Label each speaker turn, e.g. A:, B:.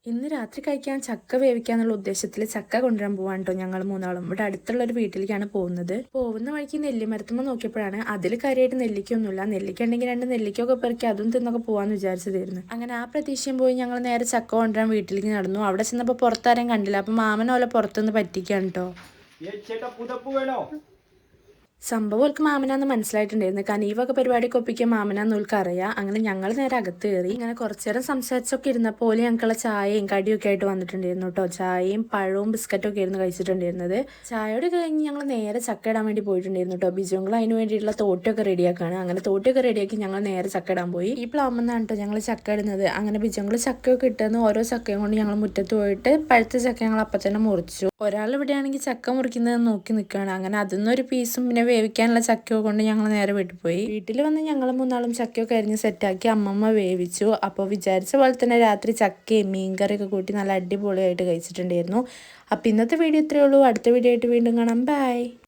A: ഇന്ന് രാത്രി കഴിക്കാൻ ചക്ക വേവിക്കാന്നുള്ള ഉദ്ദേശത്തിൽ ചക്ക കൊണ്ടുവരാൻ പോവാണ് കേട്ടോ. ഞങ്ങൾ മൂന്നാളും ഇവിടെ അടുത്തുള്ള ഒരു വീട്ടിലേക്കാണ് പോകുന്നത്. പോകുന്ന വഴിക്ക് നെല്ലിമരത്തുമ്പോൾ നോക്കിയപ്പോഴാണ് അതിൽ കാര്യമായിട്ട് നെല്ലിക്കൊന്നുമില്ല. നെല്ലിക്ക ഉണ്ടെങ്കിൽ രണ്ട് നെല്ലിക്കൊക്കെ പെറുക്കി അതും തിന്നൊക്കെ പോവാന്ന് വിചാരിച്ചതായിരുന്നു. അങ്ങനെ ആ പ്രതീക്ഷയും പോയി ഞങ്ങൾ നേരെ ചക്ക കൊണ്ടുവരാൻ വീട്ടിലേക്ക് നടന്നു. അവിടെ ചെന്നപ്പോൾ പുറത്താരെയും കണ്ടില്ല. അപ്പം മാമനോലെ പുറത്തുനിന്ന് പറ്റിക്കാണ് കേട്ടോ. സംഭവം ഓൾക്ക് മാമനാന്ന് മനസ്സിലായിട്ടുണ്ടായിരുന്നു. കനീവൊക്കെ പരിപാടിയൊക്കെ ഒപ്പിക്കാൻ മാമനാന്ന് ഓൾക്ക് അറിയാം. അങ്ങനെ ഞങ്ങൾ നേരെ അകത്ത് കയറി ഇങ്ങനെ കുറച്ചു നേരം സംസാരിച്ചൊക്കെ ഇരുന്നപ്പോൾ ഞങ്ങൾക്കുള്ള ചായയും കടിയൊക്കെ ആയിട്ട് വന്നിട്ടുണ്ടായിരുന്നു കേട്ടോ. ചായയും പഴവും ബിസ്ക്കറ്റും ഒക്കെ ആയിരുന്നു കഴിച്ചിട്ടുണ്ടായിരുന്നത്. ചായയോട് കഴിഞ്ഞ് ഞങ്ങൾ നേരെ ചക്ക ഇടാൻ വേണ്ടി പോയിട്ടുണ്ടായിരുന്നു കേട്ടോ. ബിജുങ്ങൾ അതിന് വേണ്ടിയിട്ടുള്ള തോട്ടൊക്കെ റെഡിയാക്കാണ്. അങ്ങനെ തോട്ടൊക്കെ റെഡിയാക്കി ഞങ്ങൾ നേരെ ചക്ക ഇടാൻ പോയി. ഈ പ്ലാമെന്നാണ് കേട്ടോ ഞങ്ങൾ ചക്ക ഇടുന്നത്. അങ്ങനെ ബിജുങ്ങൾ ചക്കയൊക്കെ ഇട്ടെന്ന് ഓരോ ചക്കയും കൊണ്ട് ഞങ്ങൾ മുറ്റത്ത് പോയിട്ട് പഴുത്ത ചക്ക ഞങ്ങൾ അപ്പം തന്നെ മുറിച്ചു. ഒരാൾ ഇവിടെയാണെങ്കിൽ ചക്ക മുറിക്കുന്നത് നോക്കി നിൽക്കുകയാണ്. അങ്ങനെ അതിന്നൊരു പീസും പിന്നെ വേവിക്കാനുള്ള ചക്കയൊക്കെ കൊണ്ട് ഞങ്ങൾ നേരെ വീട്ടിൽ പോയി. വീട്ടിൽ വന്ന് ഞങ്ങൾ മൂന്നാളും ചക്കയൊക്കെ അരിഞ്ഞ് സെറ്റാക്കി അമ്മമ്മ വേവിച്ചു. അപ്പോൾ വിചാരിച്ച പോലെ തന്നെ രാത്രി ചക്കയും മീൻകറിയൊക്കെ കൂട്ടി നല്ല അടിപൊളിയായിട്ട് കഴിച്ചിട്ടുണ്ടായിരുന്നു. അപ്പോൾ ഇന്നത്തെ വീഡിയോ ഇത്രയേ ഉള്ളൂ. അടുത്ത വീഡിയോ ആയിട്ട് വീണ്ടും കാണാം. ബൈ.